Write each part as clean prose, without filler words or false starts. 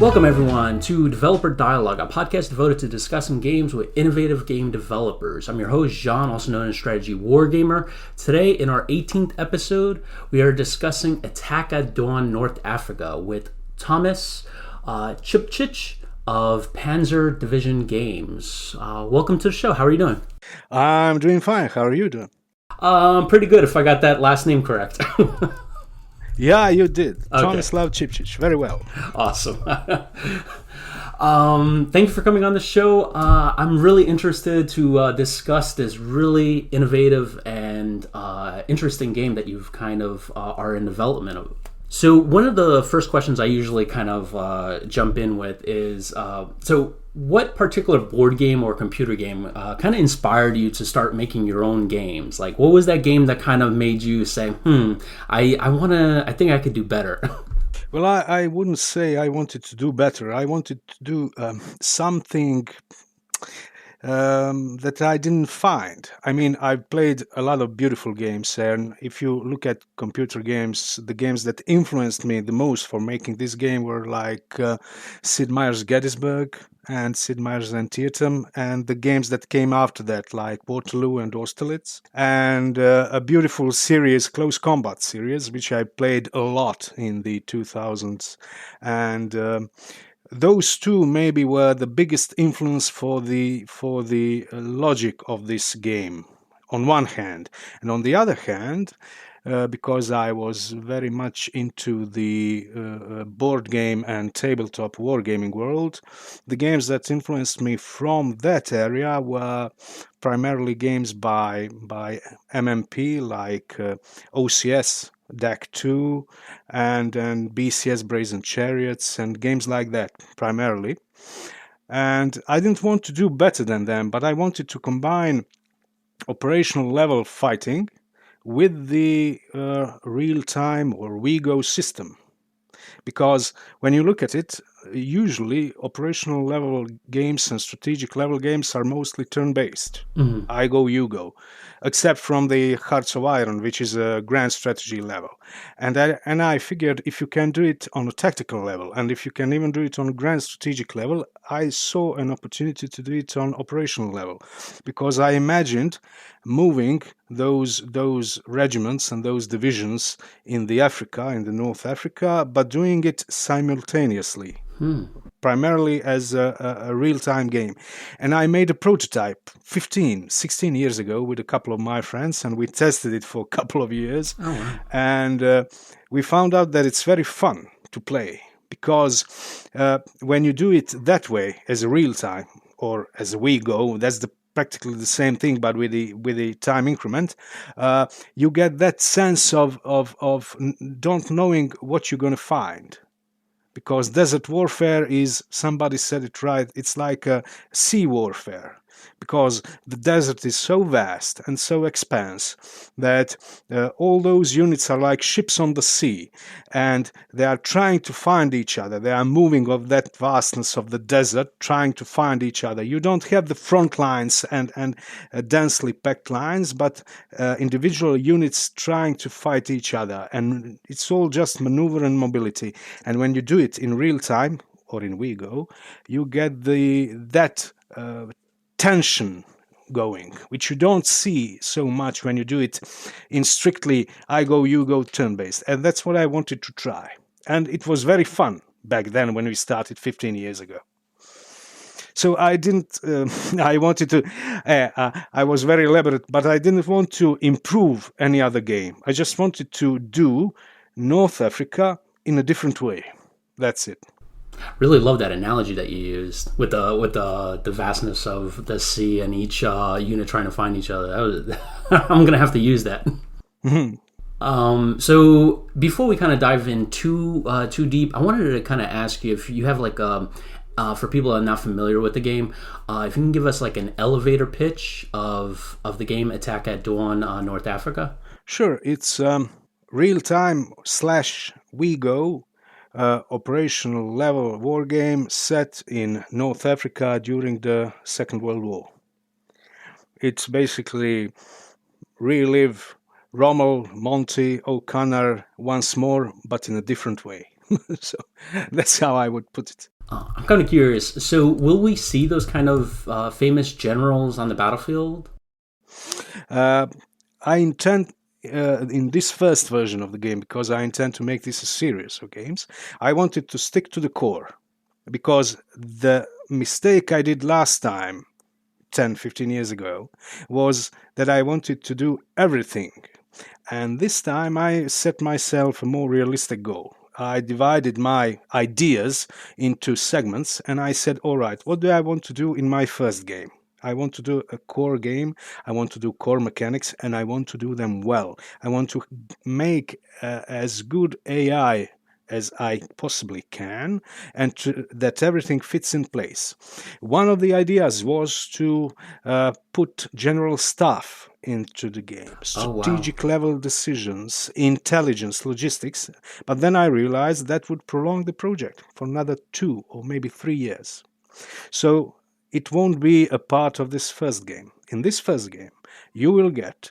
Welcome everyone to Developer Dialogue, a podcast devoted to discussing games with innovative game developers. I'm your host, Jean, also known as Strategy Wargamer. Today, in our 18th episode, we are discussing Attack at Dawn North Africa with Tomislav Čipčić of Panzer Division Games. Welcome to the show. How are you doing? I'm doing fine. How are you doing? Pretty good, if I got that last name correct. Yeah, you did. Okay. Tomislav Čipčić. Very well. Awesome. Thank you for coming on the show. I'm really interested to discuss this really innovative and interesting game that you've kind of are in development of. So one of the first questions I usually kind of jump in with is, so what particular board game or computer game kind of inspired you to start making your own games? Like, what was that game that kind of made you say, I think I could do better? Well, I wouldn't say I wanted to do better. I wanted to do something that I didn't find. I mean, I've played a lot of beautiful games, and if you look at computer games, the games that influenced me the most for making this game were like Sid Meier's Gettysburg and Sid Meier's Antietam, and the games that came after that, like Waterloo and Austerlitz, and a beautiful series, Close Combat series, which I played a lot in the 2000s, and those two maybe were the biggest influence for the logic of this game, on one hand, and on the other hand, because I was very much into the board game and tabletop wargaming world, the games that influenced me from that area were primarily games by MMP, like OCS, DAC 2, and BCS Brazen Chariots, and games like that, primarily. And I didn't want to do better than them, but I wanted to combine operational level fighting with the real-time or WeGo system. Because when you look at it, usually operational level games and strategic level games are mostly turn-based. Mm-hmm. I go, you go. Except from the Hearts of Iron, which is a grand strategy level. And I figured if you can do it on a tactical level, and if you can even do it on a grand strategic level, I saw an opportunity to do it on operational level. Because I imagined moving those regiments and those divisions in the North Africa, but doing it simultaneously. Primarily as a real-time game. And I made a prototype 16 years ago with a couple of my friends, and we tested it for a couple of years. Oh, wow. And we found out that it's very fun to play, because when you do it that way, as a real-time, or as a WeGo, that's practically the same thing, but with the time increment, you get that sense of don't knowing what you're going to find. Because desert warfare is, somebody said it right, it's like a sea warfare. Because the desert is so vast and so expansive that all those units are like ships on the sea, and they are trying to find each other. They are moving of that vastness of the desert, trying to find each other. You don't have the front lines and densely packed lines, but individual units trying to fight each other, and it's all just maneuver and mobility. And when you do it in real time, or in WeGo, you get that tension going, which you don't see so much when you do it in strictly I go, you go turn-based. And that's what I wanted to try. And it was very fun back then when we started 15 years ago. So I didn't, I wanted to, I was very elaborate, but I didn't want to improve any other game. I just wanted to do North Africa in a different way. That's it. Really love that analogy that you used with the vastness of the sea and each unit trying to find each other. I'm gonna have to use that. Mm-hmm. So before we kind of dive in too deep, I wanted to kind of ask you if you have like for people that are not familiar with the game, if you can give us like an elevator pitch of the game Attack at Dawn, North Africa. Sure, it's real-time / WeGo. Operational level war game set in North Africa during the Second World War. It's basically relive Rommel, Monty, O'Connor once more, but in a different way. So that's how I would put it. I'm kind of curious. So, will we see those kind of famous generals on the battlefield? I intend in this first version of the game, because I intend to make this a series of games, I wanted to stick to the core, because the mistake I did last time, 10-15 years ago, was that I wanted to do everything, and this time I set myself a more realistic goal. I divided my ideas into segments, and I said, all right, what do I want to do in my first game? I want to do a core game, I want to do core mechanics, and I want to do them well. I want to make as good AI as I possibly can, and that everything fits in place. One of the ideas was to put general stuff into the game, strategic level decisions, intelligence, logistics, but then I realized that would prolong the project for another 2 or maybe 3 years. So it won't be a part of this first game. In this first game, you will get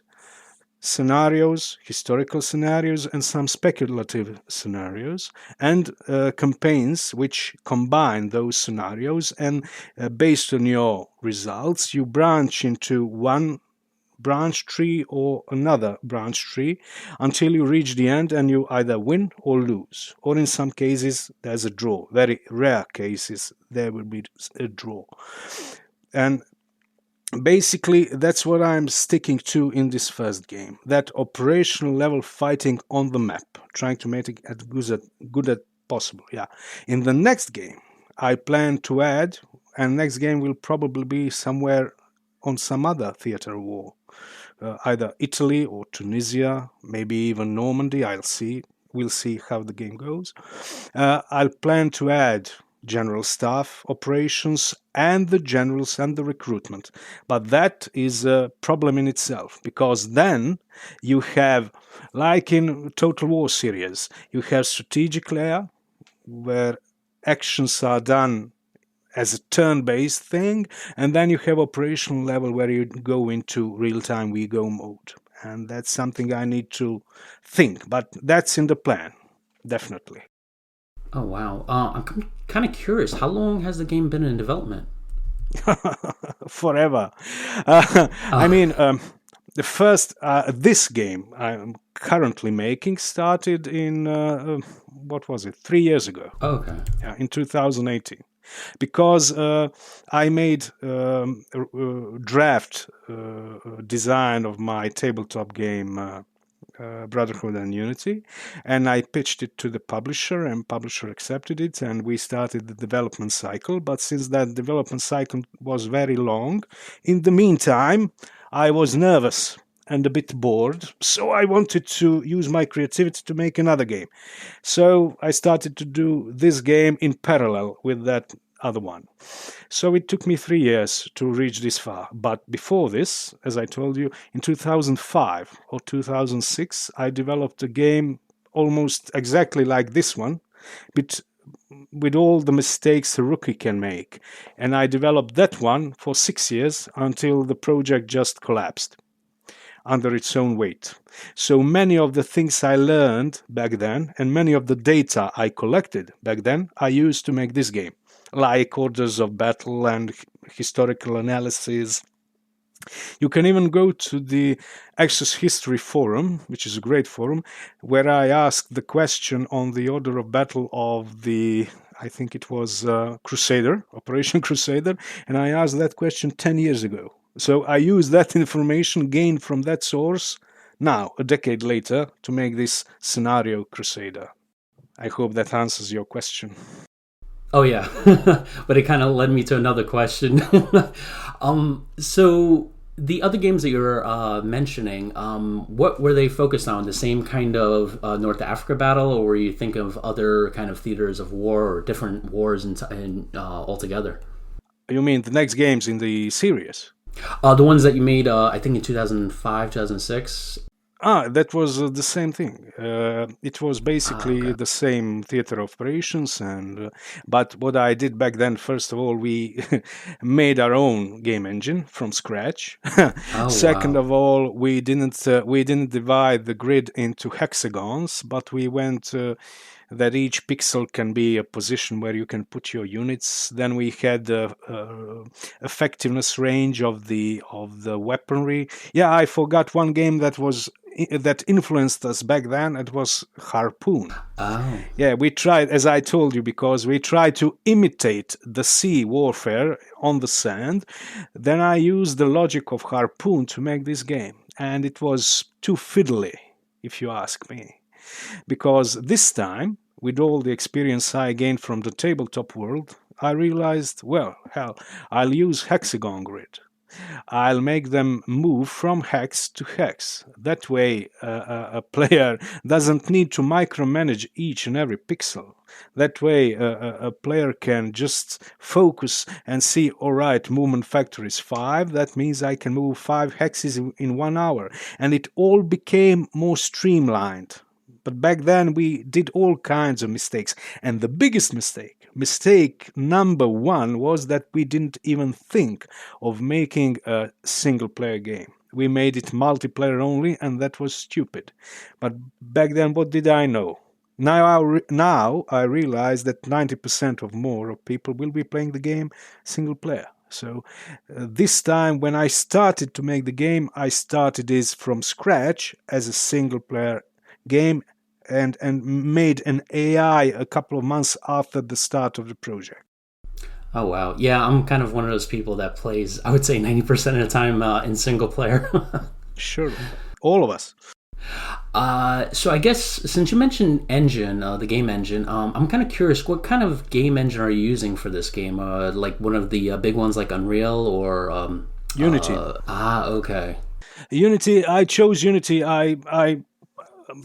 scenarios, historical scenarios, and some speculative scenarios, and campaigns which combine those scenarios, and based on your results, you branch into one branch tree or another branch tree until you reach the end, and you either win or lose, or in some cases there's a draw. Very rare cases there will be a draw. And basically that's what I'm sticking to in this first game, that operational level fighting on the map, trying to make it as good as possible. In the next game I plan to add, and next game will probably be somewhere on some other theater of war, either Italy or Tunisia, maybe even Normandy. We'll see how the game goes. I'll plan to add general staff operations and the generals and the recruitment, but that is a problem in itself, because then you have, like in Total War series, you have strategic layer where actions are done as a turn-based thing, and then you have operational level where you go into real-time WeGo mode, and that's something I need to think, but that's in the plan, definitely. Oh, wow. I'm kind of curious. How long has the game been in development? Forever. I mean, the first, this game I'm currently making started in, 3 years ago. Oh, okay. In 2018. Because I made a draft design of my tabletop game, Brotherhood and Unity, and I pitched it to the publisher, and publisher accepted it, and we started the development cycle. But since that development cycle was very long, in the meantime I was nervous and a bit bored, so I wanted to use my creativity to make another game. So I started to do this game in parallel with that other one. So it took me 3 years to reach this far. But before this, as I told you, in 2005 or 2006, I developed a game almost exactly like this one, but with all the mistakes a rookie can make. And I developed that one for 6 years until the project just collapsed under its own weight. So many of the things I learned back then and many of the data I collected back then I used to make this game, like orders of battle and historical analysis. You can even go to the Access History forum, which is a great forum, where I asked the question on the order of battle of the, I think it was Crusader, Operation Crusader, and I asked that question 10 years ago. So I use that information gained from that source now, a decade later, to make this scenario Crusader. I hope that answers your question. Oh, yeah. But it kind of led me to another question. So the other games that you're mentioning, what were they focused on? The same kind of North Africa battle, or were you think of other kind of theaters of war or different wars altogether? You mean the next games in the series? The ones that you made, I think in 2005, 2006. That was the same thing. It was basically the same theater operations, and but what I did back then, first of all, we made our own game engine from scratch. Second of all, we didn't divide the grid into hexagons, but we went that each pixel can be a position where you can put your units. Then we had the effectiveness range of the weaponry. Yeah, I forgot one game that influenced us back then. It was Harpoon. Oh. Yeah, we tried, as I told you, because we tried to imitate the sea warfare on the sand. Then I used the logic of Harpoon to make this game, and it was too fiddly, if you ask me. Because this time, with all the experience I gained from the tabletop world, I realized, well, hell, I'll use hexagon grid. I'll make them move from hex to hex. That way, a player doesn't need to micromanage each and every pixel. That way, a player can just focus and see, all right, movement factor is 5. That means I can move 5 hexes in 1 hour. And it all became more streamlined. But back then, we did all kinds of mistakes. And the biggest mistake number 1, was that we didn't even think of making a single-player game. We made it multiplayer only, and that was stupid. But back then, what did I know? Now I realize that 90% of more of people will be playing the game single-player. So this time, when I started to make the game, I started this from scratch as a single-player game, and made an AI a couple of months after the start of the project. Oh, wow. Yeah, I'm kind of one of those people that plays, I would say 90% of the time in single player. Sure. All of us. So I guess since you mentioned engine, the game engine, I'm kind of curious, what kind of game engine are you using for this game? Like one of the big ones like Unreal or... Unity. Okay. Unity, I chose Unity. I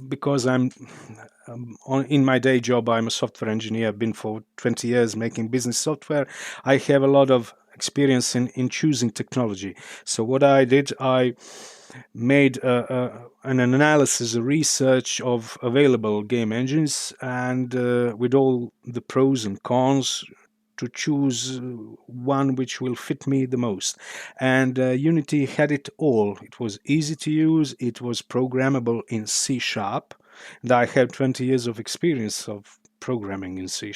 because in my day job, I'm a software engineer. I've been for 20 years making business software. I have a lot of experience in choosing technology. So what I did, I made an analysis, a research of available game engines, and with all the pros and cons, to choose one which will fit me the most. And Unity had it all. It was easy to use. It was programmable in C#. And I have 20 years of experience of programming in C#,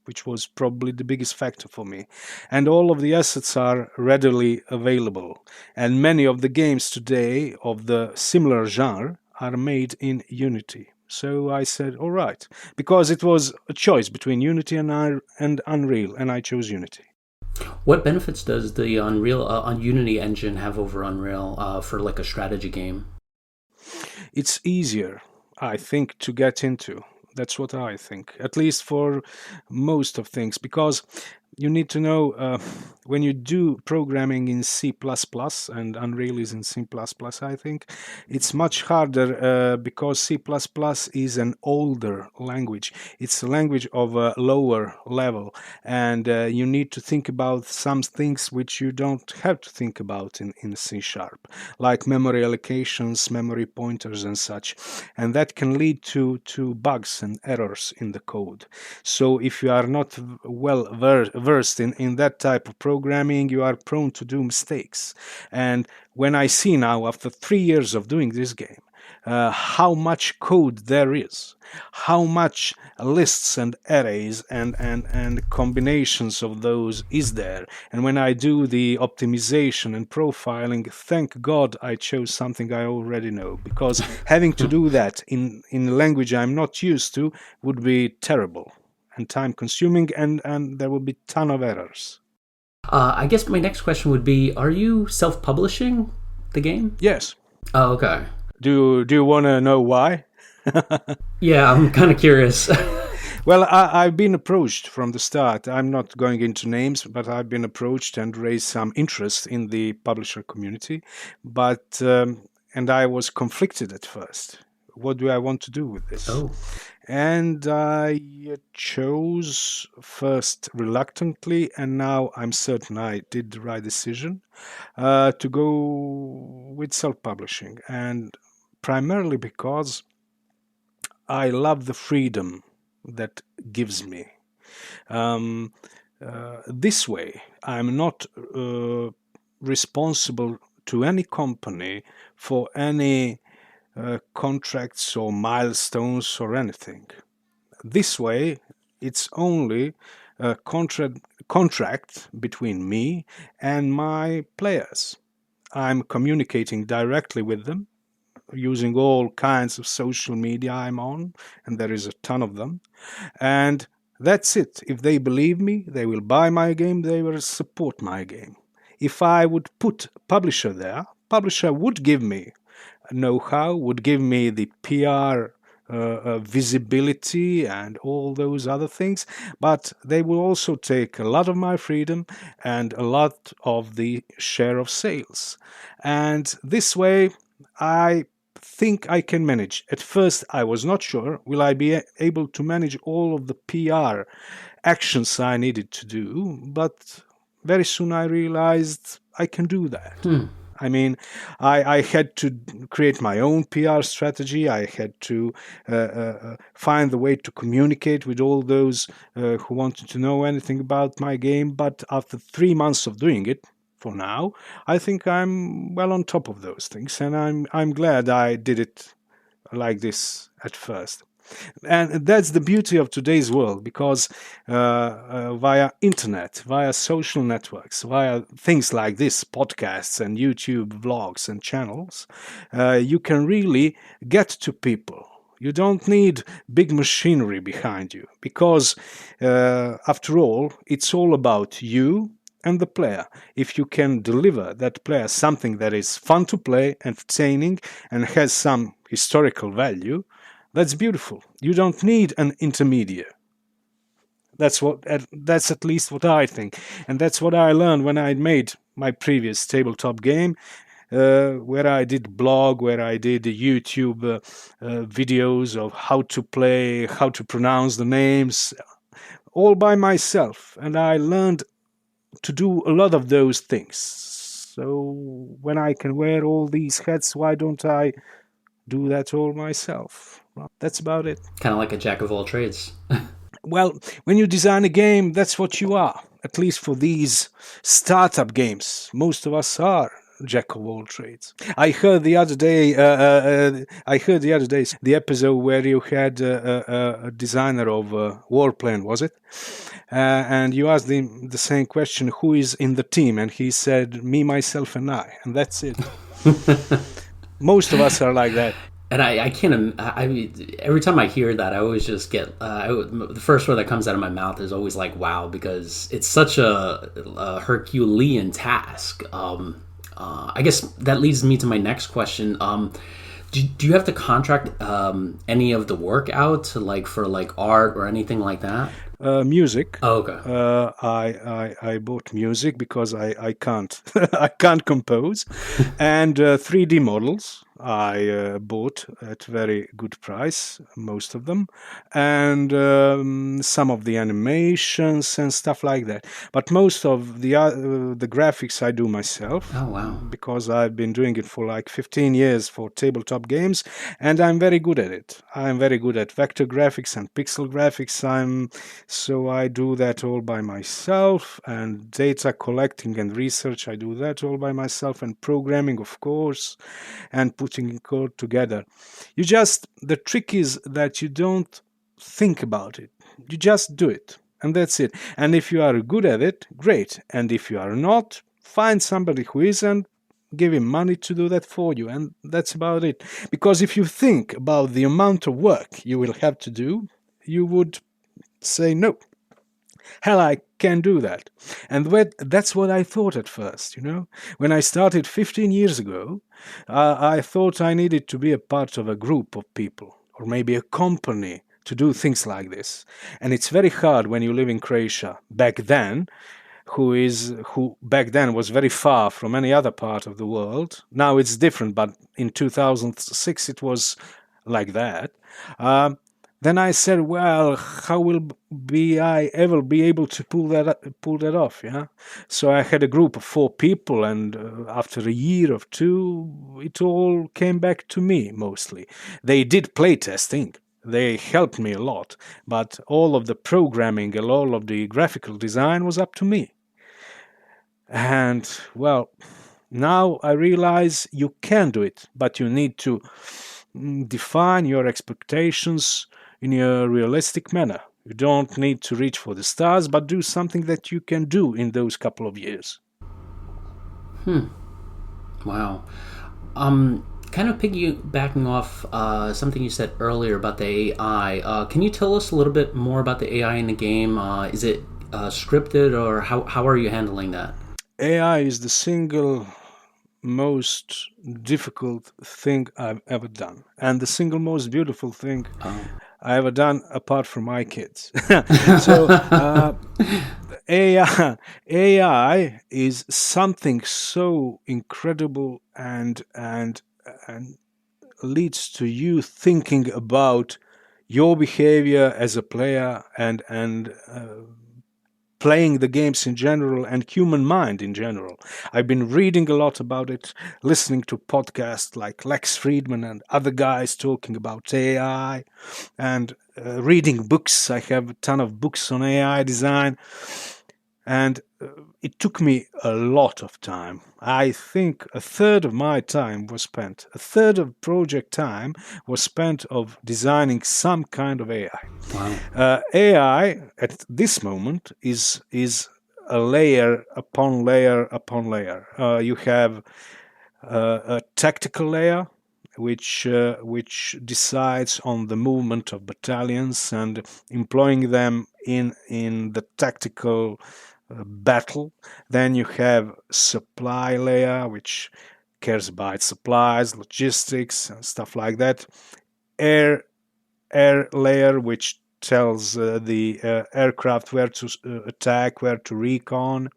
which was probably the biggest factor for me. And all of the assets are readily available. And many of the games today of the similar genre are made in Unity. So I said, all right, because it was a choice between Unity and Unreal, and I chose Unity. What benefits does the Unity engine have over Unreal for like a strategy game? It's easier, I think, to get into. That's what I think, at least for most of things, because you need to know when you do programming in C++, and Unreal is in C++, I think, it's much harder because C++ is an older language. It's a language of a lower level, and you need to think about some things which you don't have to think about in C#, like memory allocations, memory pointers, and such. And that can lead to bugs and errors in the code. So if you are not well versed in that type of programming, you are prone to do mistakes. And when I see now, after 3 years of doing this game, how much code there is, how much lists and arrays and combinations of those is there. And when I do the optimization and profiling, thank God I chose something I already know, because having to do that in a language I'm not used to would be terrible and time consuming, and there will be a ton of errors. I guess my next question would be, are you self-publishing the game? Yes. Oh, okay. Do you want to know why? Yeah, I'm kind of curious. Well, I've been approached from the start. I'm not going into names, but I've been approached and raised some interest in the publisher community. But and I was conflicted at first. What do I want to do with this? Oh. And I chose first reluctantly, and now I'm certain I did the right decision to go with self-publishing. And primarily because I love the freedom that gives me. This way, I'm not responsible to any company for any contracts or milestones or anything. this way, it's only a contract between me and my players. I'm communicating directly with them using all kinds of social media I'm on, and there is a ton of them. And that's it. If they believe me, they will buy my game, they will support my game. If I would put publisher there, publisher would give me know-how, would give me the PR visibility and all those other things, but they will also take a lot of my freedom and a lot of the share of sales. And this way, I think I can manage. At first, I was not sure, will I be able to manage all of the PR actions I needed to do, but very soon I realized I can do that. I mean, I had to create my own PR strategy. I had to find the way to communicate with all those who wanted to know anything about my game. But after 3 months of doing it, for now, I think I'm well on top of those things, and I'm glad I did it like this at first. And that's the beauty of today's world, because via internet, via social networks, via things like this, podcasts and YouTube vlogs and channels, you can really get to people. You don't need big machinery behind you, because after all, it's all about you and the player. If you can deliver that player something that is fun to play, entertaining, and has some historical value, that's beautiful. You don't need an intermediate. That's at least what I think, and that's what I learned when I made my previous tabletop game, where I did blog, where I did YouTube videos of how to play, how to pronounce the names, all by myself, and I learned to do a lot of those things. So when I can wear all these hats, why don't I do that all myself? Well, that's about it. Kind of like a jack of all trades. Well, when you design a game, that's what you are. At least for these startup games, most of us are jack of all trades. I heard the other day the episode where you had a designer of a warplane, was it? And you asked him the same question: who is in the team? And he said, me, myself, and I. And that's it. Most of us are like that. And I can't. I mean, every time I hear that, I always just get the first word that comes out of my mouth is always like, "Wow," because it's such a Herculean task. I guess that leads me to my next question. Do you have to contract any of the work out to for art or anything like that? Music. Oh, okay. I bought music because I can't I can't compose, and 3D models I bought at very good price, most of them, and some of the animations and stuff like that. But most of the graphics I do myself. Oh, wow. Because I've been doing it for like 15 years for tabletop games, and I'm very good at it. I'm very good at vector graphics and pixel graphics. So I do that all by myself, and data collecting and research, I do that all by myself, and programming, of course, and putting code together. The trick is that you don't think about it. You just do it, and that's it. And if you are good at it, great. And if you are not, find somebody who is and give him money to do that for you, and that's about it. Because if you think about the amount of work you will have to do, you would say, no, hell, I can do that. And that's what I thought at first, When I started 15 years ago, I thought I needed to be a part of a group of people, or maybe a company, to do things like this. And it's very hard when you live in Croatia back then, who back then was very far from any other part of the world. Now it's different, but in 2006 it was like that. Then I said, well, how will I ever be able to pull that off? Yeah. So I had a group of 4 people, and after a year or 2, it all came back to me mostly. They did playtesting. They helped me a lot, but all of the programming and all of the graphical design was up to me. And, well, now I realize you can do it, but you need to define your expectations. in a realistic manner. You don't need to reach for the stars, but do something that you can do in those couple of years. Wow. Kind of piggybacking off something you said earlier about the AI, can you tell us a little bit more about the AI in the game? Is it scripted, or how are you handling that? AI is the single most difficult thing I've ever done, and the single most beautiful thing I ever done, apart from my kids. So AI is something so incredible and leads to you thinking about your behavior as a player and playing the games in general and human mind in general. I've been reading a lot about it, listening to podcasts like Lex Friedman and other guys talking about AI, and reading books. I have a ton of books on AI design, and it took me a lot of time. I think a third of my time was spent, a third of project time was spent of designing some kind of AI. Wow. AI at this moment is a layer upon layer upon layer. You have a tactical layer, which decides on the movement of battalions and employing them in the tactical battle. Then you have supply layer, which cares about supplies, logistics, and stuff like that. Air layer, which tells the aircraft where to attack, where to recon.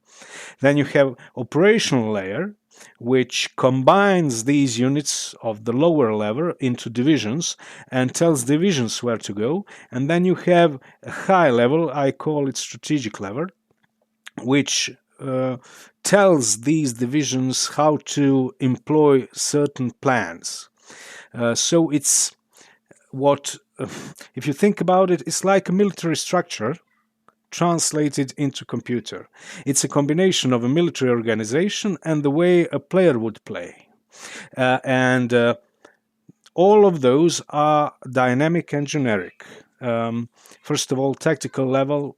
Then you have operational layer, which combines these units of the lower level into divisions and tells divisions where to go. And then you have a high level, I call it strategic level, which tells these divisions how to employ certain plans. So it's what, if you think about it, it's like a military structure translated into computer. It's a combination of a military organization and the way a player would play. And all of those are dynamic and generic. First of all, tactical level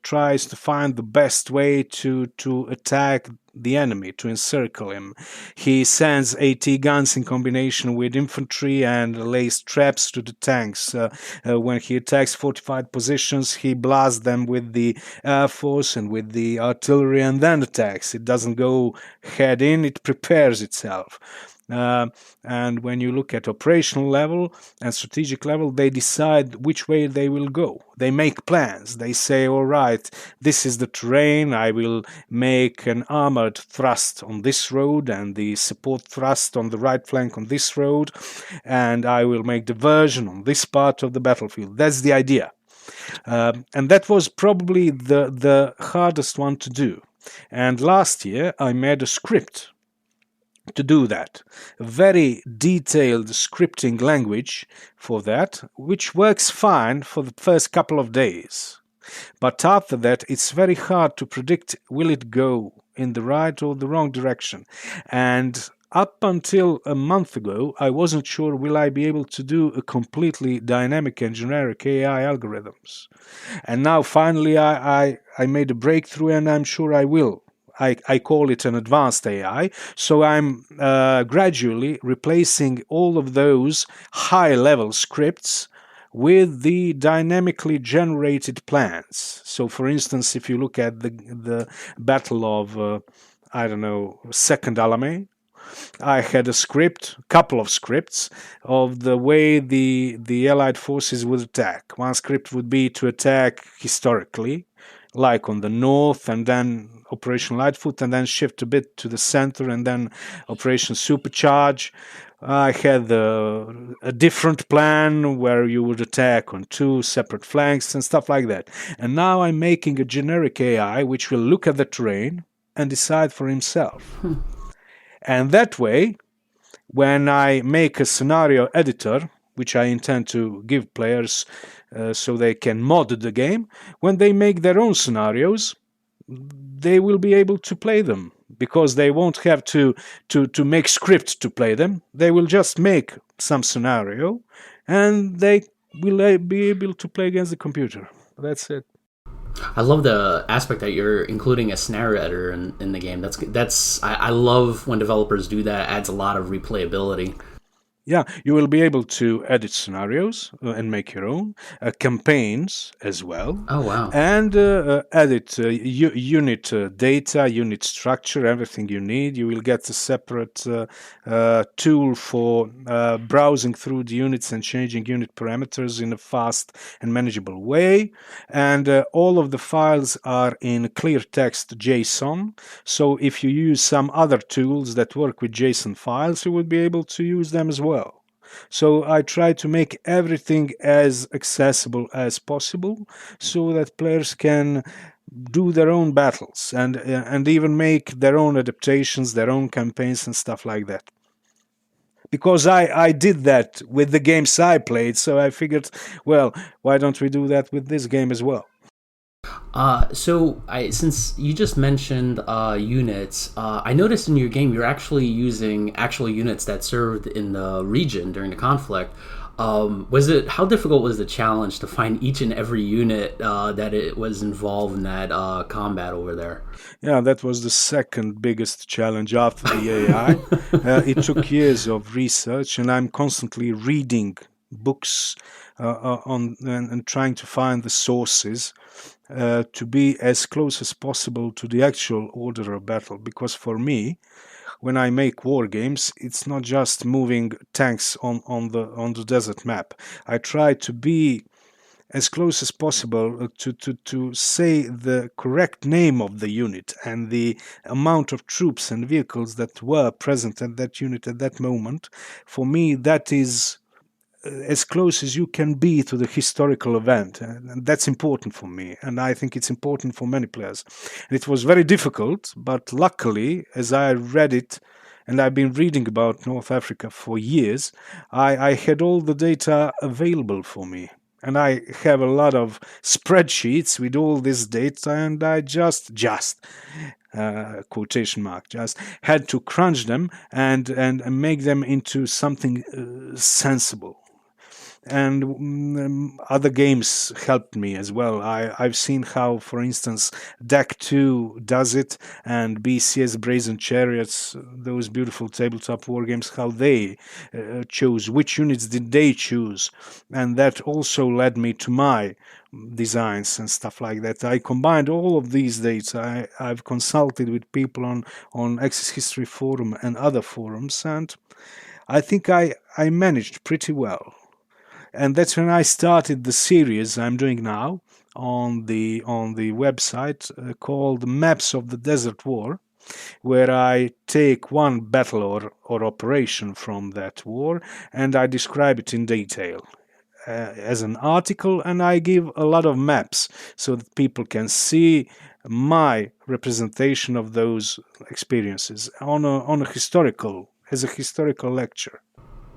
tries to find the best way to attack the enemy, to encircle him. He sends AT guns in combination with infantry and lays traps to the tanks. When he attacks fortified positions, he blasts them with the air force and with the artillery and then attacks. It doesn't go head in, it prepares itself. And when you look at operational level and strategic level, they decide which way they will go. They make plans. They say, all right, this is the terrain. I will make an armored thrust on this road and the support thrust on the right flank on this road, and I will make diversion on this part of the battlefield. That's the idea. And that was probably the hardest one to do. And last year I made a script to do that, a very detailed scripting language for that, which works fine for the first couple of days. But after that, it's very hard to predict, will it go in the right or the wrong direction. And up until a month ago, I wasn't sure will I be able to do a completely dynamic and generic AI algorithms. And now finally I made a breakthrough, and I'm sure I will. I call it an advanced AI. So I'm gradually replacing all of those high-level scripts with the dynamically generated plans. So, for instance, if you look at the Battle of, Second Alamein, I had a couple of scripts of the way the Allied forces would attack. One script would be to attack historically, like on the north, and then Operation Lightfoot, and then shift a bit to the center, and then Operation Supercharge. I had a different plan where you would attack on two separate flanks and stuff like that. And now I'm making a generic AI which will look at the terrain and decide for himself. And that way, when I make a scenario editor, which I intend to give players so they can mod the game, when they make their own scenarios, they will be able to play them, because they won't have to make script to play them. They will just make some scenario, and they will be able to play against the computer. That's it. I love the aspect that you're including a snare editor in the game. I love when developers do that. It adds a lot of replayability. Yeah, you will be able to edit scenarios and make your own campaigns as well. Oh wow! And edit unit data, unit structure, everything you need. You will get a separate tool for browsing through the units and changing unit parameters in a fast and manageable way. And all of the files are in clear text JSON. So if you use some other tools that work with JSON files, you would be able to use them as well. So I try to make everything as accessible as possible so that players can do their own battles and even make their own adaptations, their own campaigns and stuff like that. Because I did that with the games I played, so I figured, well, why don't we do that with this game as well? Since you just mentioned units, I noticed in your game you're actually using actual units that served in the region during the conflict. How difficult was the challenge to find each and every unit that it was involved in that combat over there? Yeah, that was the second biggest challenge after the AI. It took years of research, and I'm constantly reading books and trying to find the sources to be as close as possible to the actual order of battle. Because for me, when I make war games, it's not just moving tanks on the desert map. I try to be as close as possible to say the correct name of the unit and the amount of troops and vehicles that were present at that unit at that moment. For me, that is as close as you can be to the historical event, and that's important for me, and I think it's important for many players. And it was very difficult, but luckily, as I read it, and I've been reading about North Africa for years, I had all the data available for me. And I have a lot of spreadsheets with all this data, and I just quotation mark, just had to crunch them and make them into something sensible. And other games helped me as well. I've seen how, for instance, Deck 2 does it, and BCS Brazen Chariots, those beautiful tabletop war games, how they chose, which units did they choose. And that also led me to my designs and stuff like that. I combined all of these data. I've consulted with people on Axis History Forum and other forums, and I think I managed pretty well. And that's when I started the series I'm doing now on the website called Maps of the Desert War, where I take one battle or operation from that war and I describe it in detail as an article, and I give a lot of maps so that people can see my representation of those experiences on a historical lecture.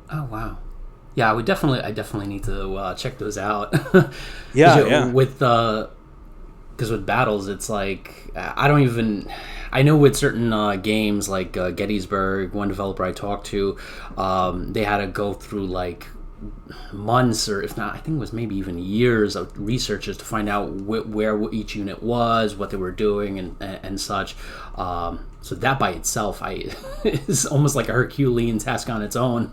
Oh wow! Yeah, I definitely need to check those out. Yeah. Because with battles, it's like I know with certain games like Gettysburg, one developer I talked to, they had to go through like months, or if not, I think it was maybe even years of researches to find out where each unit was, what they were doing, and such. So that by itself is almost like a Herculean task on its own.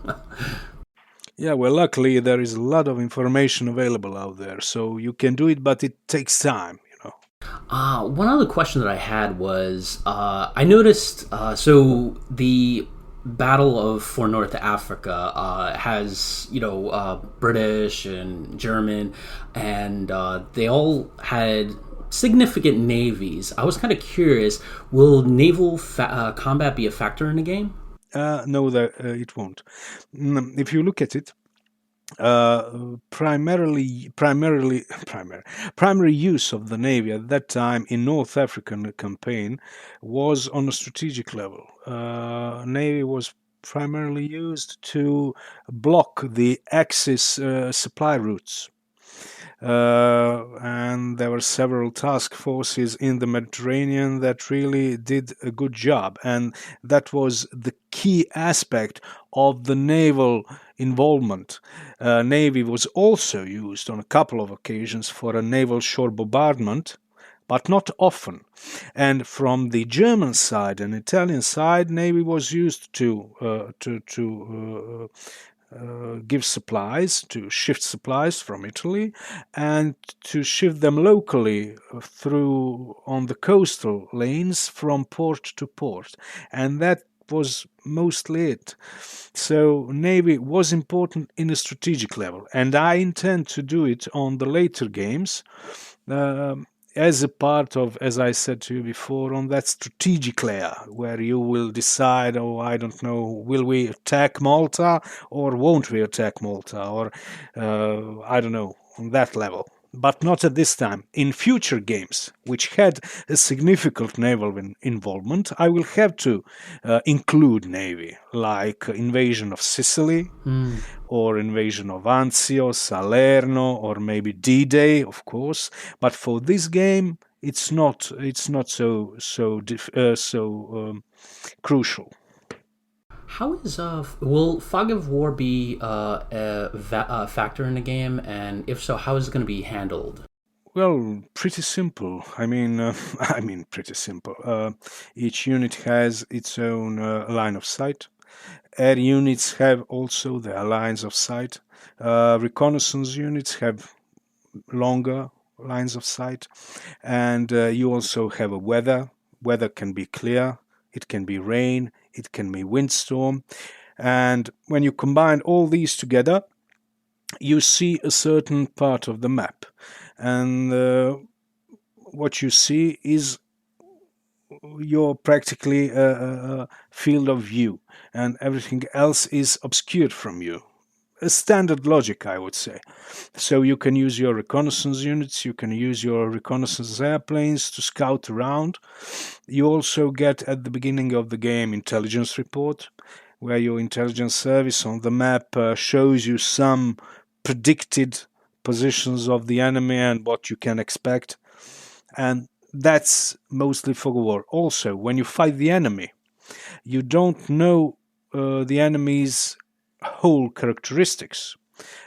Yeah, well, luckily there is a lot of information available out there, so you can do it, but it takes time, you know. One other question that I had was, I noticed, so the Battle for North Africa has, British and German, and they all had significant navies. I was kind of curious, will naval combat be a factor in the game? No, it won't. If you look at it, primary use of the Navy at that time in North African campaign was on a strategic level. Navy was primarily used to block the Axis supply routes. And there were several task forces in the Mediterranean that really did a good job, and that was the key aspect of the naval involvement. Navy was also used on a couple of occasions for a naval shore bombardment, but not often. And from the German side and Italian side, Navy was used to give supplies, to shift supplies from Italy, and to shift them locally through on the coastal lanes from port to port. And that was mostly it. So Navy was important in a strategic level, and I intend to do it on the later games as a part of, as I said to you before, on that strategic layer where you will decide, oh, I don't know, will we attack Malta or won't we attack Malta, or I don't know, on that level. But not at this time. In future games, which had a significant naval involvement, I will have to include Navy, like invasion of Sicily, or invasion of Anzio, Salerno, or maybe D-Day, of course. But for this game, it's not so crucial. How is will fog of war be a factor in the game, and if so, how is it going to be handled? Well, pretty simple. I mean, pretty simple. Each unit has its own line of sight. Air units have also their lines of sight. Reconnaissance units have longer lines of sight, and you also have a weather. Weather can be clear, it can be rain, it can be windstorm, and when you combine all these together, you see a certain part of the map, and what you see is your practically field of view, and everything else is obscured from you. A standard logic, I would say. So you can use your reconnaissance units, you can use your reconnaissance airplanes to scout around. You also get at the beginning of the game intelligence report, where your intelligence service on the map shows you some predicted positions of the enemy and what you can expect. And that's mostly fog of war. Also, when you fight the enemy, you don't know the enemy's whole characteristics.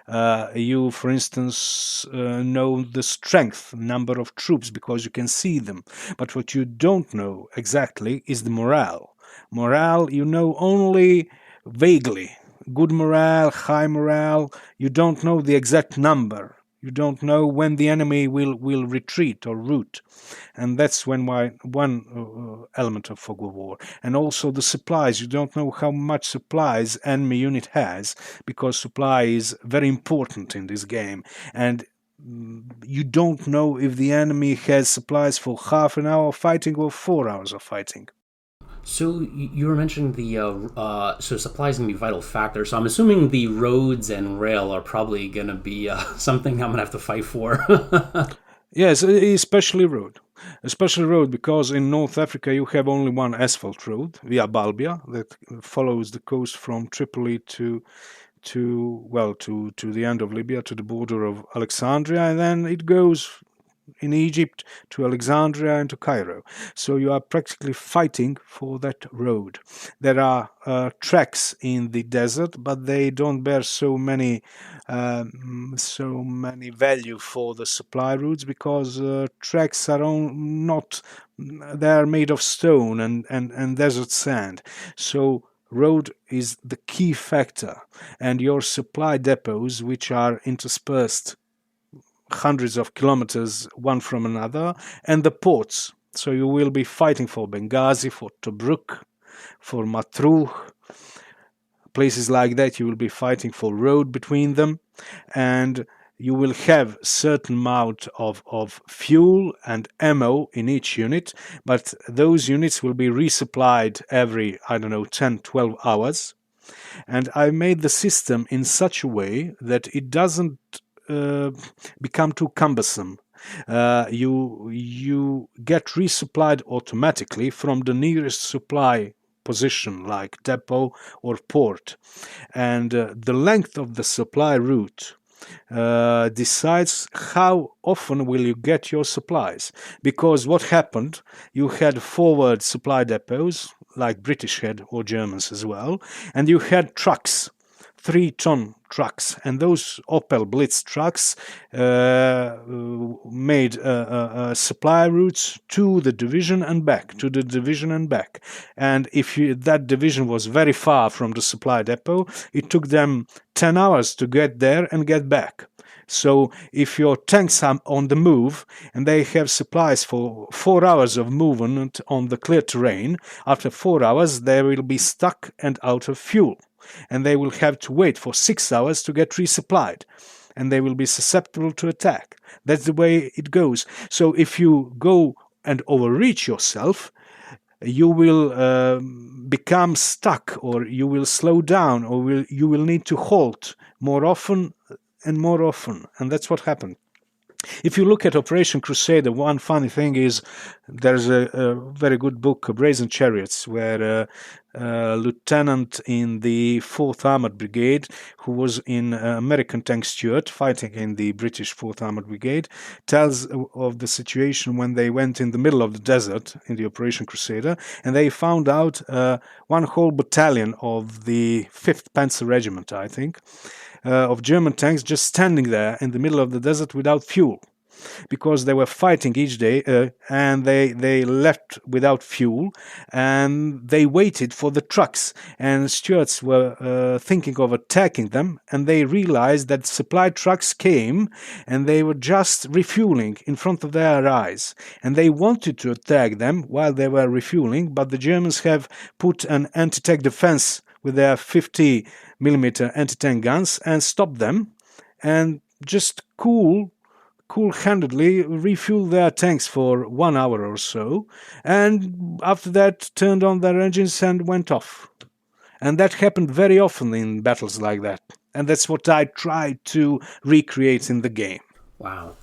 You, for instance, know the strength, number of troops, because you can see them. But what you don't know exactly is the morale. Morale, you know only vaguely. Good morale, high morale, you don't know the exact number. You don't know when the enemy will retreat or rout. And that's one element of fog of war. And also the supplies. You don't know how much supplies enemy unit has, because supply is very important in this game. And you don't know if the enemy has supplies for half an hour of fighting or 4 hours of fighting. So you were mentioning the so supplies going to be a vital factor. So I'm assuming the roads and rail are probably going to be something I'm going to have to fight for. Yes, especially road. Especially road, because in North Africa you have only one asphalt road, via Balbia, that follows the coast from Tripoli to the end of Libya, to the border of Alexandria, and then it goes in Egypt to Alexandria and to Cairo. So you are practically fighting for that road. There are tracks in the desert, but they don't bear so many value for the supply routes, because tracks are they are made of stone and desert sand. So road is the key factor, and your supply depots, which are interspersed hundreds of kilometers one from another, and the ports. So you will be fighting for Benghazi, for Tobruk, for Matruh, places like that. You will be fighting for road between them, and you will have certain amount of fuel and ammo in each unit, but those units will be resupplied every, 10, 12 hours. And I made the system in such a way that it doesn't become too cumbersome. You get resupplied automatically from the nearest supply position, like depot or port, and the length of the supply route decides how often will you get your supplies. Because what happened, you had forward supply depots like British had, or Germans as well, and you had trucks 3-ton trucks, and those Opel Blitz trucks made supply routes to the division and back, And if that division was very far from the supply depot, it took them 10 hours to get there and get back. So if your tanks are on the move and they have supplies for 4 hours of movement on the clear terrain, after 4 hours they will be stuck and out of fuel. And they will have to wait for 6 hours to get resupplied. And they will be susceptible to attack. That's the way it goes. So if you go and overreach yourself, you will become stuck, or you will slow down, or you will need to halt more often and more often. And that's what happened. If you look at Operation Crusader, one funny thing is there's a very good book, Brazen Chariots, where a lieutenant in the 4th Armored Brigade, who was in American Tank Stewart fighting in the British 4th Armored Brigade, tells of the situation when they went in the middle of the desert in the Operation Crusader, and they found out one whole battalion of the 5th Panzer Regiment, I think, of German tanks just standing there in the middle of the desert without fuel, because they were fighting each day and they left without fuel, and they waited for the trucks, and Stuarts were thinking of attacking them, and they realized that supply trucks came and they were just refueling in front of their eyes, and they wanted to attack them while they were refueling, but the Germans have put an anti-tank defense with their 50mm anti-tank guns and stopped them, and just cool-handedly refueled their tanks for 1 hour or so, and after that turned on their engines and went off. And that happened very often in battles like that, and that's what I tried to recreate in the game. Wow.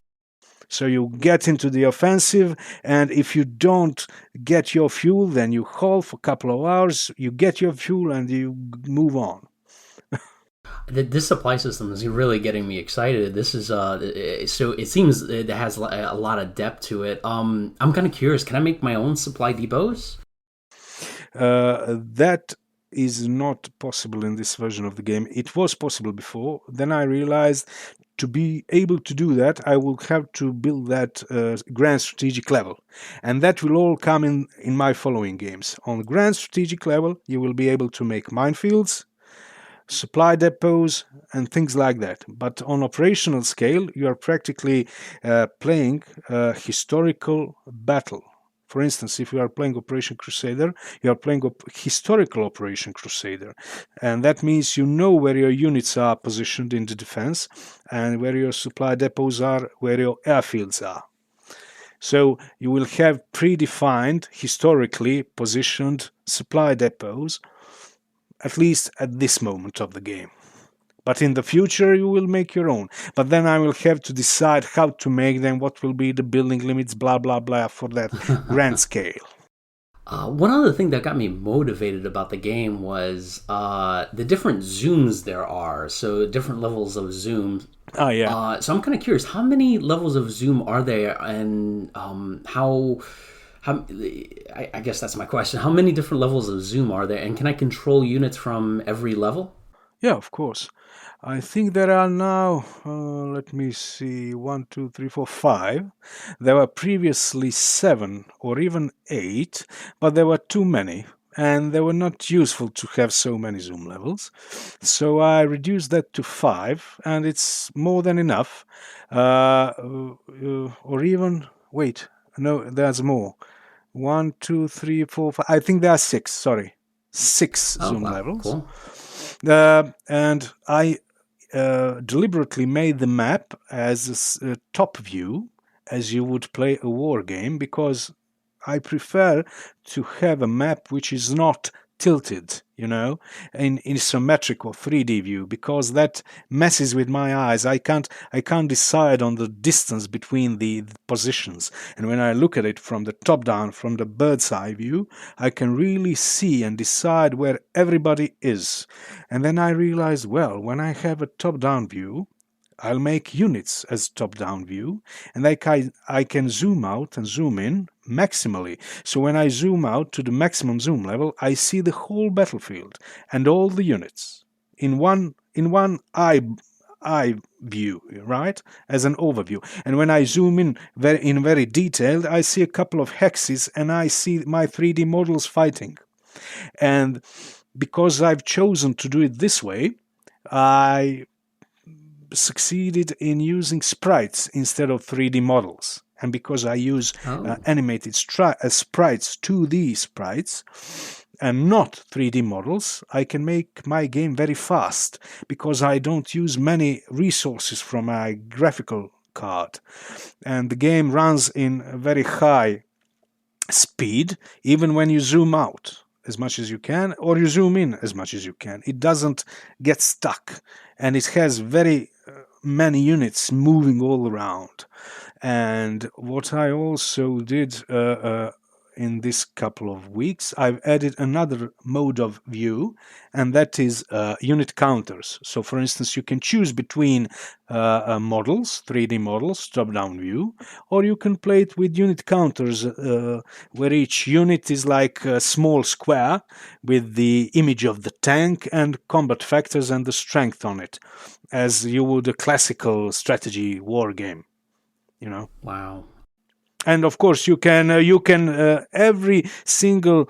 So you get into the offensive, and if you don't get your fuel, then you halt for a couple of hours, you get your fuel, and you move on. This supply system is really getting me excited. This is so it seems it has a lot of depth to it. I'm kind of curious. Can I make my own supply depots? That is not possible in this version of the game. It was possible before. Then I realized to be able to do that, I will have to build that grand strategic level. And that will all come in my following games. On the grand strategic level, you will be able to make minefields, supply depots, and things like that. But on operational scale, you are practically playing a historical battle. For instance, if you are playing Operation Crusader, you are playing a historical Operation Crusader. And that means you know where your units are positioned in the defense, and where your supply depots are, where your airfields are. So you will have predefined, historically positioned supply depots, at least at this moment of the game. But in the future, you will make your own. But then I will have to decide how to make them, what will be the building limits, blah, blah, blah, for that grand scale. One other thing that got me motivated about the game was the different zooms there are. So different levels of zoom. Oh, yeah. So I'm kind of curious, how many levels of zoom are there, and how I guess that's my question. How many different levels of zoom are there, and can I control units from every level? Yeah, of course. I think there are now, let me see, 1, 2, 3, 4, 5. There were previously 7 or even 8, but there were too many, and they were not useful to have so many zoom levels. So I reduced that to 5, and it's more than enough. Or even, wait, no, there's more. 1, 2, 3, 4, 5. I think there are 6, sorry. 6 zoom levels. Cool. And I deliberately made the map as a top view, as you would play a war game, because I prefer to have a map which is not tilted, in isometric or 3D view, because that messes with my eyes. I can't decide on the distance between the positions, and when I look at it from the top down, from the bird's eye view, I can really see and decide where everybody is. And then I realize, well, when I have a top down view, I'll make units as top-down view, and I can zoom out and zoom in maximally. So when I zoom out to the maximum zoom level, I see the whole battlefield and all the units in one in one eye view, right, as an overview. And when I zoom in very detailed, I see a couple of hexes and I see my 3D models fighting. And because I've chosen to do it this way, I succeeded in using sprites instead of 3D models. And because I use animated sprites, 2D sprites, and not 3D models, I can make my game very fast because I don't use many resources from my graphical card. And the game runs in a very high speed, even when you zoom out as much as you can, or you zoom in as much as you can. It doesn't get stuck, and it has very many units moving all around. And what I also did in this couple of weeks, I've added another mode of view, and that is unit counters. So for instance, you can choose between models, 3D models, top-down view, or you can play it with unit counters, where each unit is like a small square with the image of the tank and combat factors and the strength on it, as you would a classical strategy war game, you know. Wow. And of course, you can every single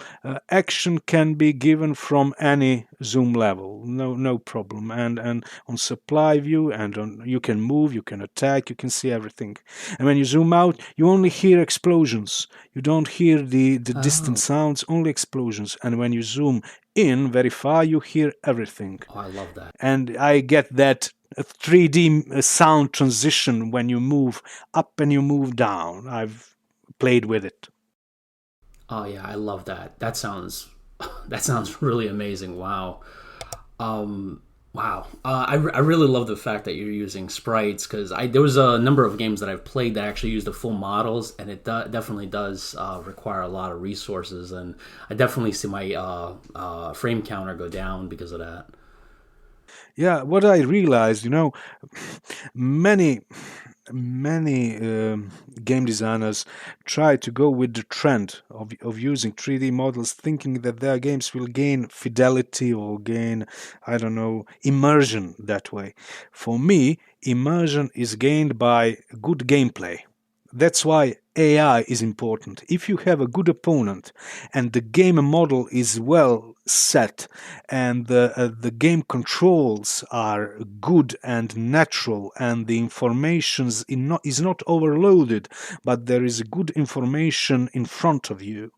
action can be given from any zoom level, no problem. And on supply view, and you can move, you can attack, you can see everything. And when you zoom out, you only hear explosions. You don't hear the distant sounds, only explosions. And when you zoom in very far, you hear everything. Oh, I love that. And I get that 3D sound transition when you move up and you move down. I've played with it. Oh yeah, I love that. That sounds really amazing. Wow. Wow. I really love the fact that you're using sprites, because there was a number of games that I've played that actually use the full models, and it definitely does require a lot of resources, and I definitely see my frame counter go down because of that. Yeah, what I realized, many game designers try to go with the trend of using 3D models, thinking that their games will gain fidelity or gain, I don't know, immersion that way. For me, immersion is gained by good gameplay. That's why AI is important. If you have a good opponent and the game model is well set and the game controls are good and natural and the information is not overloaded, but there is good information in front of you,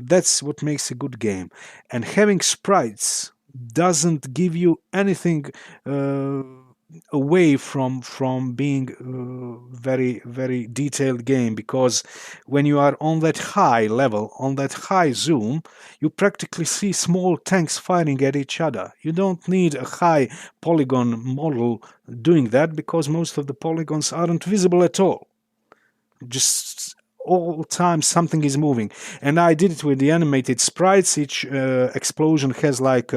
that's what makes a good game. And having sprites doesn't give you anything away from being very, very detailed game, because when you are on that high level, on that high zoom, you practically see small tanks firing at each other. You don't need a high polygon model doing that, because most of the polygons aren't visible at all. Just all time something is moving. And I did it with the animated sprites. Each explosion has like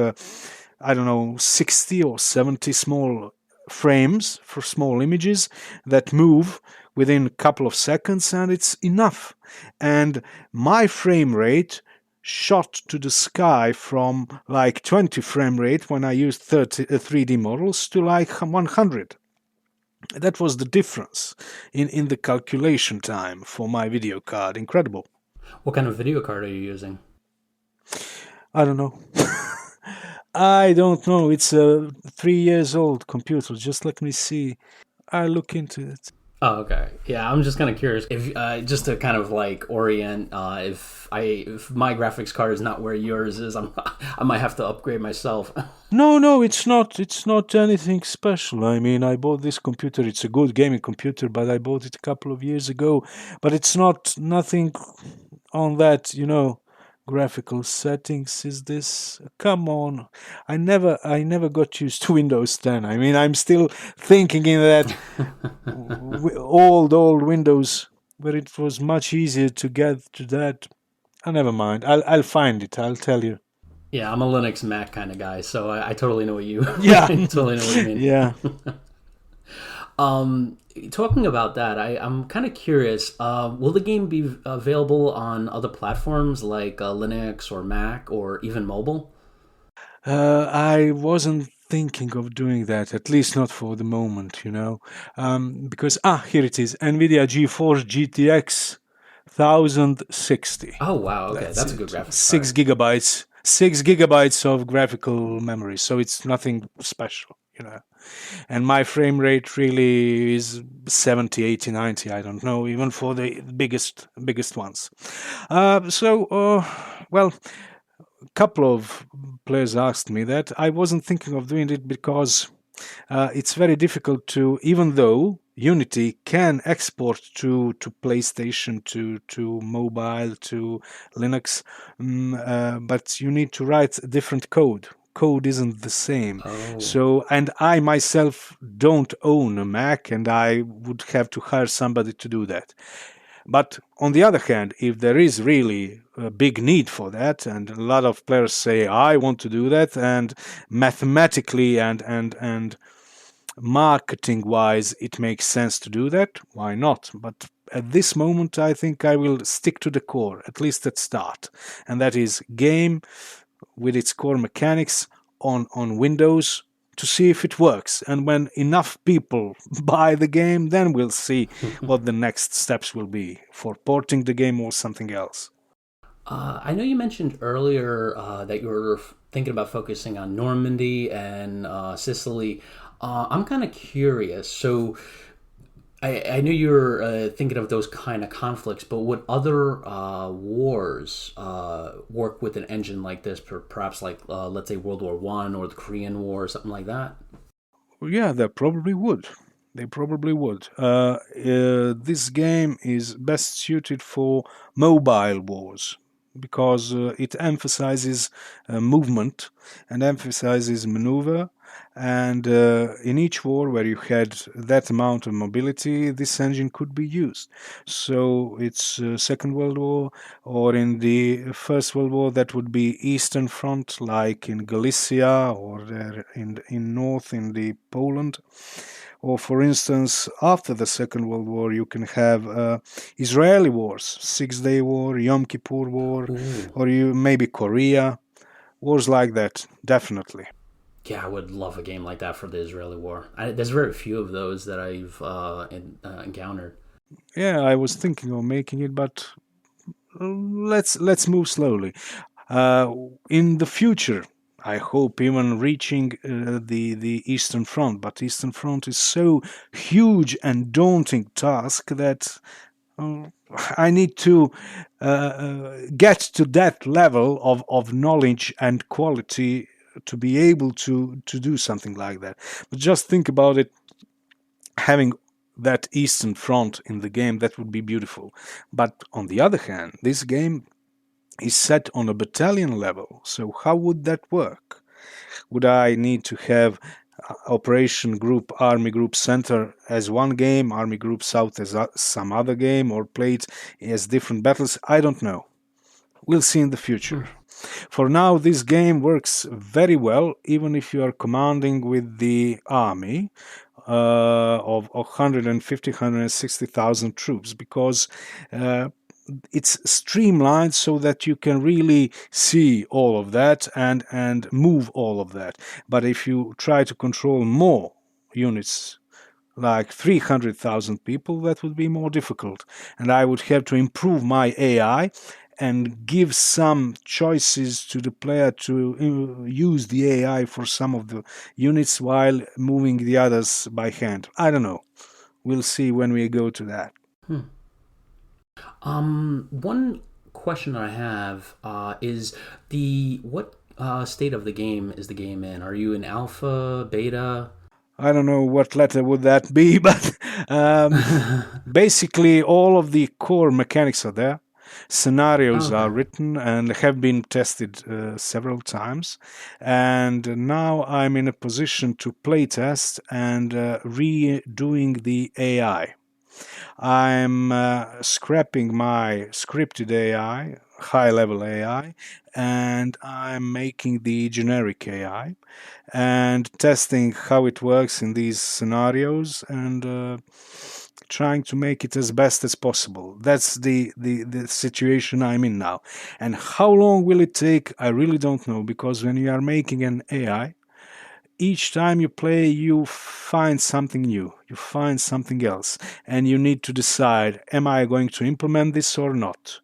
60 or 70 small frames for small images that move within a couple of seconds, and it's enough. And my frame rate shot to the sky from like 20 frame rate when I used 3D models to like 100. That was the difference in the calculation time for my video card. Incredible. What kind of video card are you using? I don't know. I don't know. It's a 3 years old computer. Just let me see. I look into it. Oh, okay. Yeah, I'm just kind of curious if just to kind of like orient if my graphics card is not where yours is, I might have to upgrade myself. No, it's not. It's not anything special. I mean, I bought this computer. It's a good gaming computer, but I bought it a couple of years ago. But it's nothing on that, graphical settings. Is this? Come on. I never got used to Windows 10. I mean, I'm still thinking in that old Windows where it was much easier to get to that. Never mind. I'll find it. I'll tell you. Yeah, I'm a Linux Mac kind of guy, so I totally know what you I totally know what you mean. Yeah. Talking about that, I'm kind of curious. Will the game be available on other platforms like Linux or Mac or even mobile? I wasn't thinking of doing that, at least not for the moment, because here it is, NVIDIA GeForce GTX 1060. Oh wow, okay, that's a good graphics card. 6 gigabytes of graphical memory, so it's nothing special, and my frame rate really is 70, 80, 90, I don't know, even for the biggest ones. Well, a couple of players asked me that. I wasn't thinking of doing it because it's very difficult to, even though Unity can export to PlayStation, to mobile, to Linux, but you need to write different code. Code isn't the same. Oh. So, and I myself don't own a Mac, and I would have to hire somebody to do that. But on the other hand, if there is really a big need for that, and a lot of players say, I want to do that, and mathematically and marketing-wise, it makes sense to do that, why not? But at this moment, I think I will stick to the core, at least at start. And that is game with its core mechanics on Windows, to see if it works. And when enough people buy the game, then we'll see what the next steps will be for porting the game or something else. I know you mentioned earlier that you were thinking about focusing on Normandy and Sicily. I'm kind of curious. So I knew you were thinking of those kind of conflicts, but would other wars work with an engine like this, perhaps like, let's say, World War I or the Korean War or something like that? Yeah, they probably would. This game is best suited for mobile wars because it emphasizes movement and emphasizes maneuver. And in each war where you had that amount of mobility, this engine could be used. So it's Second World War, or in the First World War, that would be Eastern Front, like in Galicia, or there in North in the Poland. Or, for instance, after the Second World War, you can have Israeli wars, Six-Day War, Yom Kippur War, or maybe Korea, wars like that, definitely. Yeah, I would love a game like that for the Israeli war. There's very few of those that I've encountered. Yeah, I was thinking of making it, but let's move slowly. In the future, I hope even reaching the Eastern Front, but Eastern Front is so huge and daunting task that I need to get to that level of knowledge and quality to be able to do something like that. But just think about it, having that Eastern Front in the game, that would be beautiful. But on the other hand, this game is set on a battalion level, so how would that work? Would I need to have Operation Group, Army Group Center as one game, Army Group South as some other game, or play it as different battles? I don't know. We'll see in the future. For now, this game works very well, even if you are commanding with the army of 150, 160,000 troops, because it's streamlined so that you can really see all of that and move all of that. But if you try to control more units, like 300,000 people, that would be more difficult. And I would have to improve my AI and give some choices to the player to use the AI for some of the units while moving the others by hand. I don't know. We'll see when we go to that. One question I have is what state of the game is the game in? Are you in alpha, beta? I don't know what letter would that be, but basically all of the core mechanics are there. Scenarios are written and have been tested several times, and now I'm in a position to playtest and redoing the AI. I'm scrapping my scripted AI, high-level AI, and I'm making the generic AI and testing how it works in these scenarios and trying to make it as best as possible. That's the situation I'm in now. And how long will it take? I really don't know, because when you are making an AI, each time you play, you find something new, you find something else, and you need to decide, am I going to implement this or not?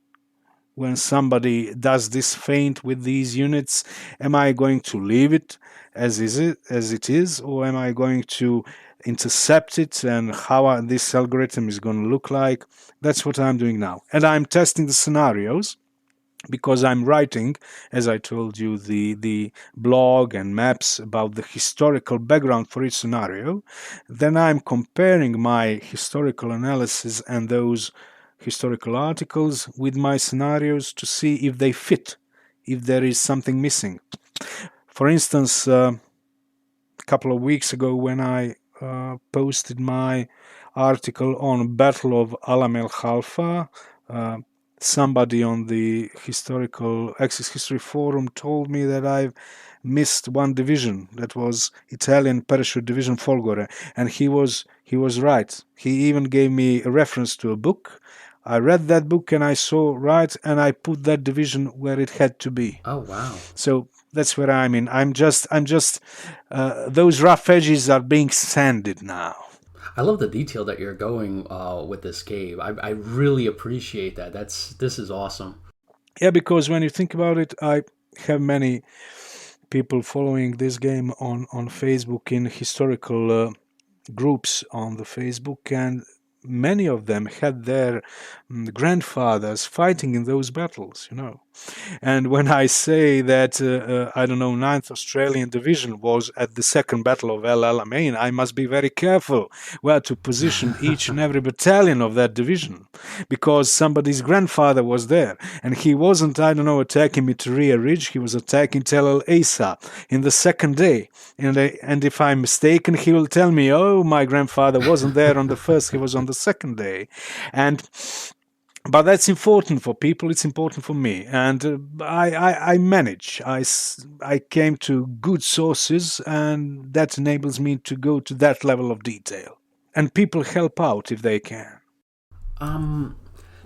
When somebody does this feint with these units, am I going to leave it as it is, or am I going to intercept it, and how this algorithm is going to look like? That's what I'm doing now. And I'm testing the scenarios, because I'm writing, as I told you, the blog and maps about the historical background for each scenario. Then I'm comparing my historical analysis and those historical articles with my scenarios to see if they fit, if there is something missing. For instance, a couple of weeks ago when I posted my article on Battle of Alam el Khalfa, somebody on the historical Axis History Forum told me that I've missed one division. That was Italian Parachute Division Folgore, and he was right. He even gave me a reference to a book. I read that book and I saw right, and I put that division where it had to be. Oh wow! So that's where I'm in. I'm just those rough edges are being sanded now. I love the detail that you're going with this game. I really appreciate that. This is awesome. Yeah, because when you think about it, I have many people following this game on Facebook in historical groups on the Facebook, and many of them had their grandfathers fighting in those battles, And when I say that, 9th Australian Division was at the Second Battle of El Alamein, I must be very careful where to position each and every battalion of that division, because somebody's grandfather was there, and he wasn't, attacking Miteria Ridge, he was attacking Tel El Asa in the second day. And if I'm mistaken, he will tell me, oh, my grandfather wasn't there on the first, he was on the second day. But that's important for people, it's important for me. And I manage. I came to good sources, and that enables me to go to that level of detail. And people help out if they can.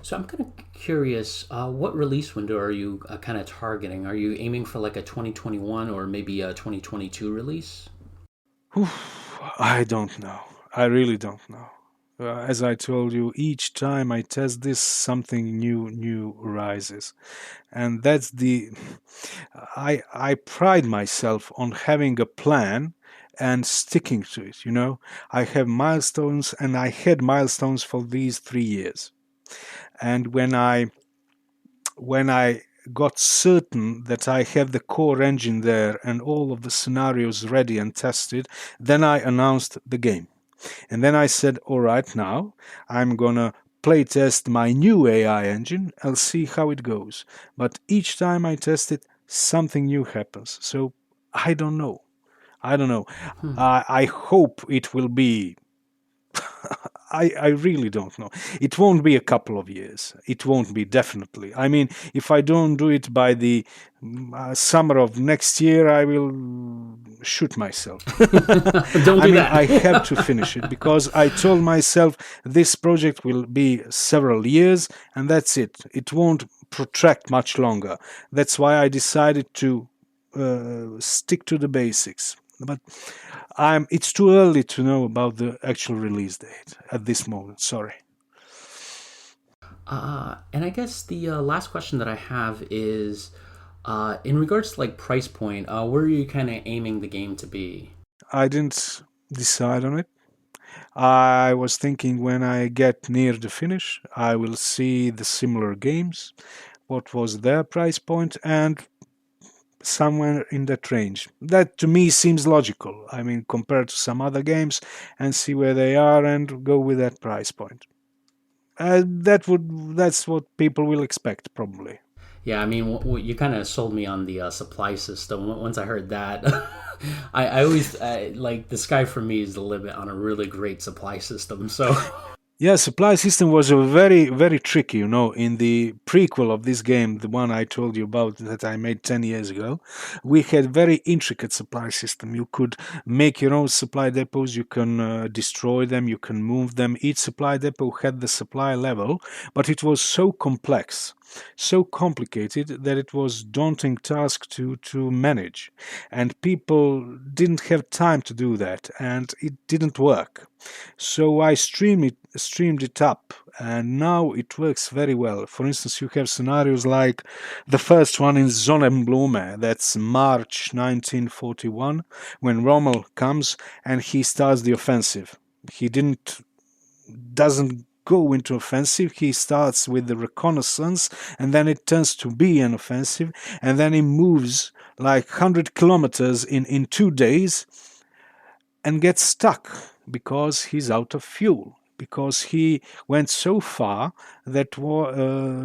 So I'm kind of curious, what release window are you kind of targeting? Are you aiming for like a 2021 or maybe a 2022 release? I don't know. I really don't know. As I told you, each time I test this, something new rises. And that's I pride myself on having a plan and sticking to it, I have milestones, and I had milestones for these 3 years. And when I got certain that I have the core engine there and all of the scenarios ready and tested, then I announced the game. And then I said, all right, now I'm gonna playtest my new AI engine. I'll see how it goes. But each time I test it, something new happens. So I don't know. I hope it will be... I really don't know. It won't be a couple of years. It won't be, definitely. I mean, if I don't do it by the summer of next year, I will shoot myself. Don't do that. I have to finish it, because I told myself this project will be several years, and that's it. It won't protract much longer. That's why I decided to stick to the basics. But it's too early to know about the actual release date at this moment. Sorry. And I guess the last question that I have is, in regards to like price point, where are you kind of aiming the game to be? I didn't decide on it. I was thinking when I get near the finish, I will see the similar games, what was their price point, and somewhere in that range. That to me seems logical. I mean, compared to some other games, and see where they are and go with that price point. That's what people will expect, probably. Yeah, I mean, you kind of sold me on the supply system. Once I heard that, I always like the sky for me is the limit on a really great supply system. So. Yeah, supply system was a very, very tricky, in the prequel of this game, the one I told you about that I made 10 years ago, we had very intricate supply system. You could make your own supply depots, you can destroy them, you can move them. Each supply depot had the supply level, but it was so complex so complicated that it was daunting task to manage, and people didn't have time to do that, and it didn't work. So I streamed it up, and now it works very well. For instance, you have scenarios like the first one in Sonnenblume, that's March 1941, when Rommel comes and he starts the offensive. He doesn't go into offensive. He starts with the reconnaissance, and then it turns to be an offensive, and then he moves like 100 kilometers in 2 days and gets stuck because he's out of fuel, because he went so far that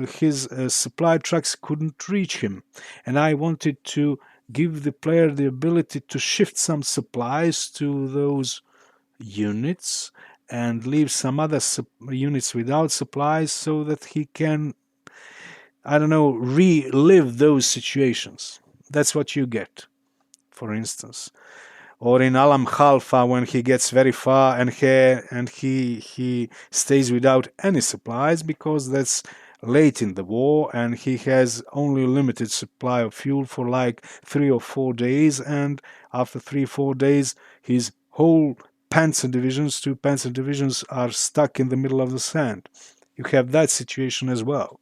his supply trucks couldn't reach him. And I wanted to give the player the ability to shift some supplies to those units and leave some other units without supplies so that he can, I don't know, relive those situations. That's what you get, for instance. Or in Alam Khalfa, when he gets very far and he stays without any supplies because that's late in the war and he has only a limited supply of fuel for like 3 or 4 days, and after 3-4 days his whole two panzer divisions are stuck in the middle of the sand. You have that situation as well.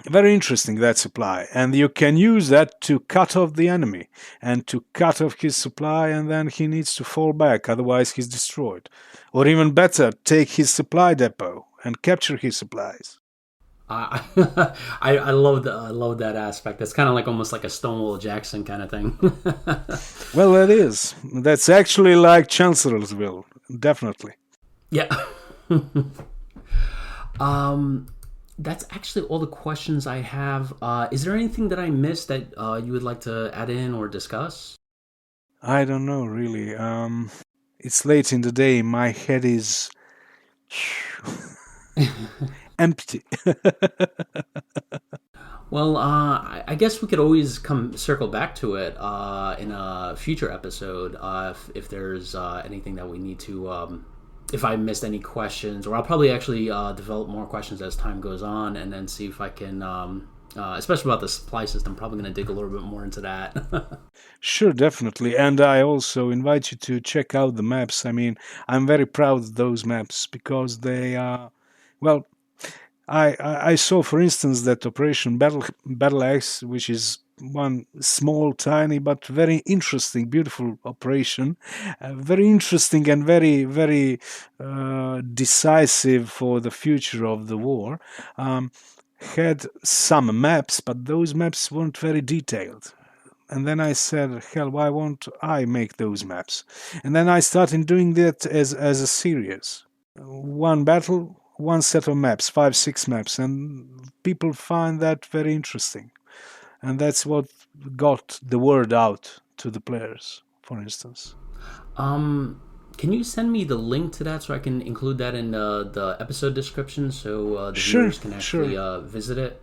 Very interesting, that supply. And you can use that to cut off the enemy and to cut off his supply, and then he needs to fall back, otherwise he's destroyed. Or even better, take his supply depot and capture his supplies. I love that aspect. It's kind of like almost like a Stonewall Jackson kind of thing. Well, that is. That's actually like Chancellorsville, definitely. Yeah. That's actually all the questions I have. Is there anything that I missed that you would like to add in or discuss? I don't know, really. It's late in the day. My head is empty. Well, I guess we could always circle back to it in a future episode if there's anything that we need to... if I missed any questions, or I'll probably actually develop more questions as time goes on, and then see if I can, especially about the supply system, probably going to dig a little bit more into that. Sure, definitely. And I also invite you to check out the maps. I mean, I'm very proud of those maps because they are, well, I saw, for instance, that Operation Battle Axe, which is one small, tiny, but very interesting, beautiful operation, very interesting and very, very decisive for the future of the war, had some maps, but those maps weren't very detailed. And then I said, hell, why won't I make those maps? And then I started doing that as a series. One battle, one set of maps, 5-6 maps, and people find that very interesting. And that's what got the word out to the players, for instance. Can you send me the link to that so I can include that in the episode description so the viewers can actually visit it?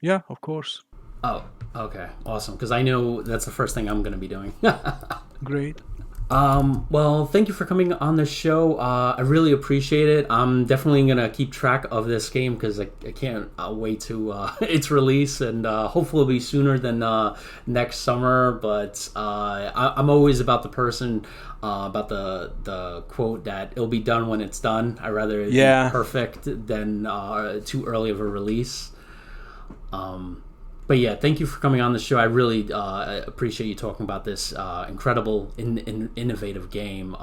Yeah, of course. Oh, okay. Awesome. Because I know that's the first thing I'm going to be doing. Great. Well, thank you for coming on the show. I really appreciate it. I'm definitely going to keep track of this game because I can't wait to its release, and hopefully it'll be sooner than next summer. But I'm always about the person, about the quote that it'll be done when it's done. I'd rather it be perfect than too early of a release. But yeah, thank you for coming on the show. I really appreciate you talking about this incredible, innovative game.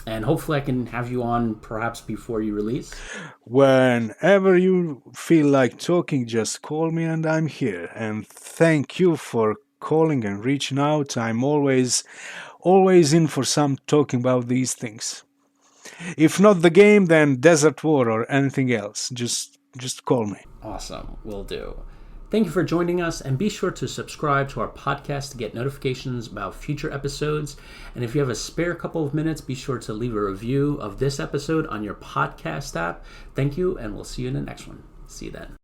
And hopefully I can have you on perhaps before you release. Whenever you feel like talking, just call me and I'm here. And thank you for calling and reaching out. I'm always in for some talking about these things. If not the game, then Desert War or anything else. Just call me. Awesome. Will do. Thank you for joining us, and be sure to subscribe to our podcast to get notifications about future episodes. And if you have a spare couple of minutes, be sure to leave a review of this episode on your podcast app. Thank you, and we'll see you in the next one. See you then.